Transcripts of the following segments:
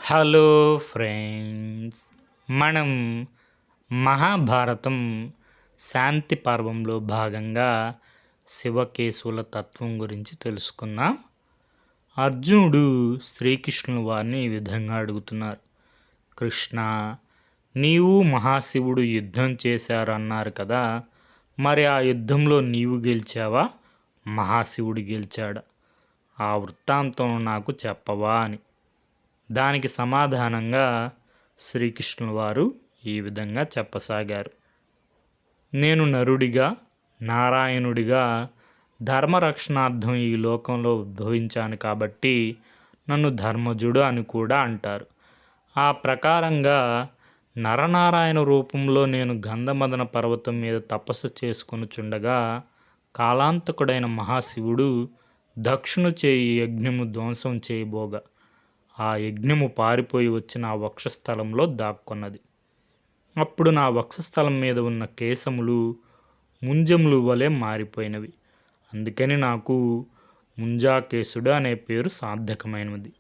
Hello friends, మనం మహాభారతం శాంతి పర్వంలో భాగంగా శివకేశవుల తత్వం గురించి తెలుసుకుందాం. అర్జునుడు శ్రీకృష్ణుల వారిని ఈ విధంగా అడుగుతున్నారు. కృష్ణ, నీవు మహాశివుడు యుద్ధం చేశారన్నారు కదా, మరి ఆ యుద్ధంలో నీవు గెలిచావా, మహాశివుడు గెలిచాడా? ఆ వృత్తాంతం నాకు చెప్పవా అని. దానికి సమాధానంగా శ్రీకృష్ణుల వారు ఈ విధంగా చెప్పసాగారు. నేను నరుడిగా, నారాయణుడిగా ధర్మరక్షణార్థం ఈ లోకంలో ఉద్భవించాను కాబట్టి నన్ను ధర్మజుడు అని కూడా అంటారు. ఆ ప్రకారంగా నరనారాయణ రూపంలో నేను గంధమదన పర్వతం మీద తపస్సు చేసుకొనుచుండగా కాలాంతకుడైన మహాశివుడు దక్షును చేయి యజ్ఞము ధ్వంసం చేయబోగా ఆ యజ్ఞము పారిపోయి వచ్చి నా వక్షస్థలంలో దాక్కున్నది. అప్పుడు నా వక్షస్థలం మీద ఉన్న కేశములు ముంజములు వలె మారిపోయినవి. అందుకని నాకు ముంజాకేశుడు అనే పేరు సార్థకమైనది.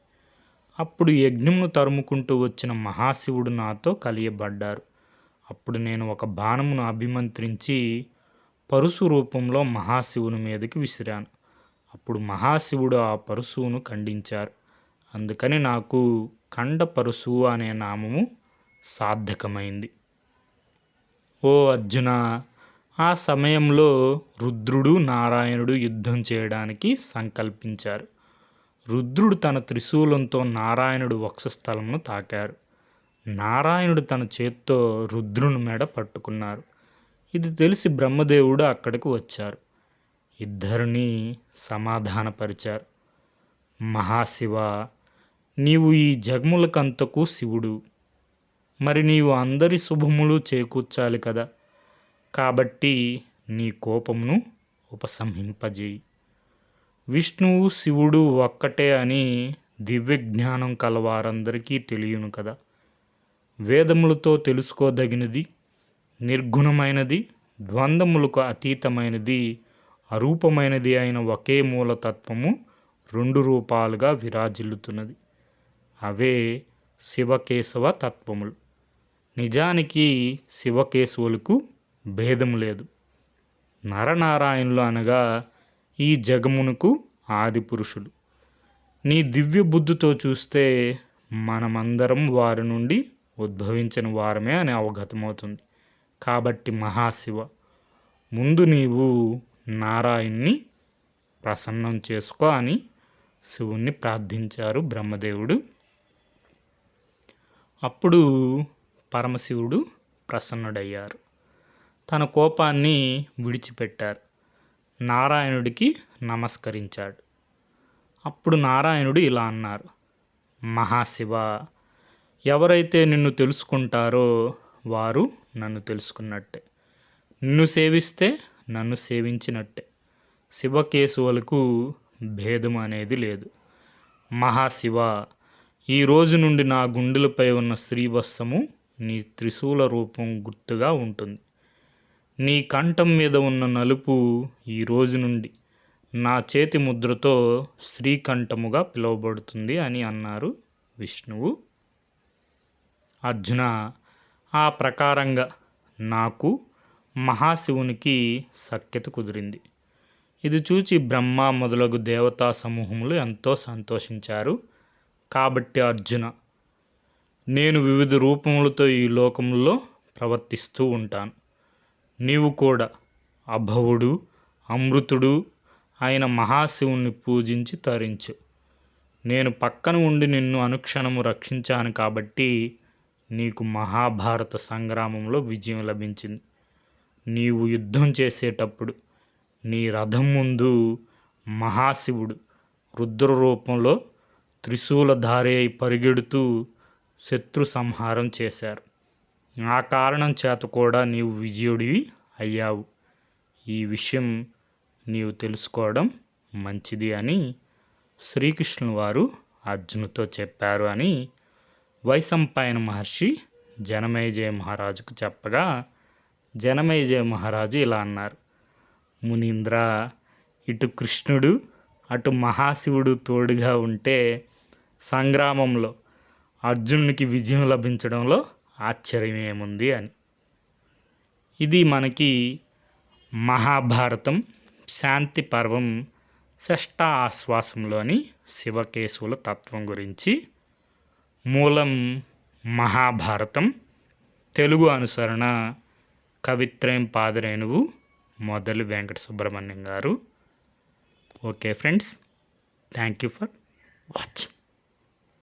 అప్పుడు యజ్ఞమును తరుముకుంటూ వచ్చిన మహాశివుడు నాతో కలియబడ్డారు. అప్పుడు నేను ఒక బాణమును అభిమంత్రించి పరుసు రూపంలో మహాశివుని మీదకి విసిరాను. అప్పుడు మహాశివుడు ఆ పరుసును ఖండించారు. అందుకని నాకు ఖండపరశువు అనే నామము సార్థకమైంది. ఓ అర్జున, ఆ సమయంలో రుద్రుడు నారాయణుడు యుద్ధం చేయడానికి సంకల్పించారు. రుద్రుడు తన త్రిశూలంతో నారాయణుడు వక్షస్థలంను తాకారు. నారాయణుడు తన చేత్తో రుద్రుని మెడ పట్టుకున్నారు. ఇది తెలిసి బ్రహ్మదేవుడు అక్కడికి వచ్చారు. ఇద్దరిని సమాధానపరిచారు. మహాశివ, నీవు ఈ జగములకంతకు శివుడు, మరి నీవు అందరి శుభములు చేకూర్చాలి కదా, కాబట్టి నీ కోపమును ఉపశమింపజేయి. విష్ణువు శివుడు ఒక్కటే అని దివ్యజ్ఞానం కలవారందరికీ తెలియను కదా. వేదములతో తెలుసుకోదగినది, నిర్గుణమైనది, ద్వంద్వములకు అతీతమైనది, అరూపమైనది అయిన ఒకే మూలతత్వము రెండు రూపాలుగా విరాజిల్లుతున్నది. అవే శివకేశవ తత్వములు. నిజానికి శివకేశవులకు భేదం లేదు. నరనారాయణులు అనగా ఈ జగమునకు ఆది పురుషులు. నీ దివ్య బుద్ధితో చూస్తే మనమందరం వారి నుండి ఉద్భవించిన వారమే అని అవగతమవుతుంది. కాబట్టి మహాశివ, ముందు నీవు నారాయణ్ణి ప్రసన్నం చేసుకో అని శివుణ్ణి ప్రార్థించారు బ్రహ్మదేవుడు. అప్పుడు పరమశివుడు ప్రసన్నుడయ్యారు. తన కోపాన్ని విడిచిపెట్టారు. నారాయణుడికి నమస్కరించాడు. అప్పుడు నారాయణుడు ఇలా అన్నారు. మహాశివ, ఎవరైతే నిన్ను తెలుసుకుంటారో వారు నన్ను తెలుసుకున్నట్టే. నిన్ను సేవిస్తే నన్ను సేవించినట్టే. శివకేశవులకు భేదం అనేది లేదు. మహాశివ, ఈ రోజు నుండి నా గుండెలపై ఉన్న శ్రీవత్సము నీ త్రిశూల రూపం గుర్తుగా ఉంటుంది. నీ కంఠం మీద ఉన్న నలుపు ఈ రోజు నుండి నా చేతి ముద్రతో శ్రీకంఠముగా పిలువబడుతుంది అని అన్నారు విష్ణువు. అర్జున, ఆ ప్రకారంగా నాకు మహాశివునికి సఖ్యత కుదిరింది. ఇది చూచి బ్రహ్మ మొదలగు దేవతా సమూహములు ఎంతో సంతోషించారు. కాబట్టి అర్జున, నేను వివిధ రూపములతో ఈ లోకంలో ప్రవర్తిస్తూ ఉంటాను. నీవు కూడా అభవుడు, అమృతుడు అయిన మహాశివుణ్ణి పూజించి తరించు. నేను పక్కన ఉండి నిన్ను అనుక్షణము రక్షించాను కాబట్టి నీకు మహాభారత సంగ్రామంలో విజయం లభించింది. నీవు యుద్ధం చేసేటప్పుడు నీ రథం ముందు మహాశివుడు రుద్ర రూపంలో త్రిశూలధారి అయి పరిగెడుతూ శత్రు సంహారం చేశారు. ఆ కారణం చేత కూడా నీవు విజయుడివి అయ్యావు. ఈ విషయం నీవు తెలుసుకోవడం మంచిది అని శ్రీకృష్ణుల వారు అర్జునుతో చెప్పారు అని వైశంపాయన మహర్షి జనమేజయ మహారాజుకు చెప్పగా జనమేజయ మహారాజు ఇలా అన్నారు. మునీంద్ర, ఇటు కృష్ణుడు అటు మహాశివుడు తోడుగా ఉంటే సంగ్రామంలో అర్జునునికి విజయం లభించడంలో ఆశ్చర్యం ఏముంది అని. ఇది మనకి మహాభారతం శాంతి పర్వం షష్ఠ ఆశ్వాసంలోని శివకేశవుల తత్వం గురించి. మూలం మహాభారతం, తెలుగు అనుసరణ కవిత్రయం పాదరేణువు మొదలు వెంకట సుబ్రహ్మణ్యం గారు. Okay friends, thank you for watching.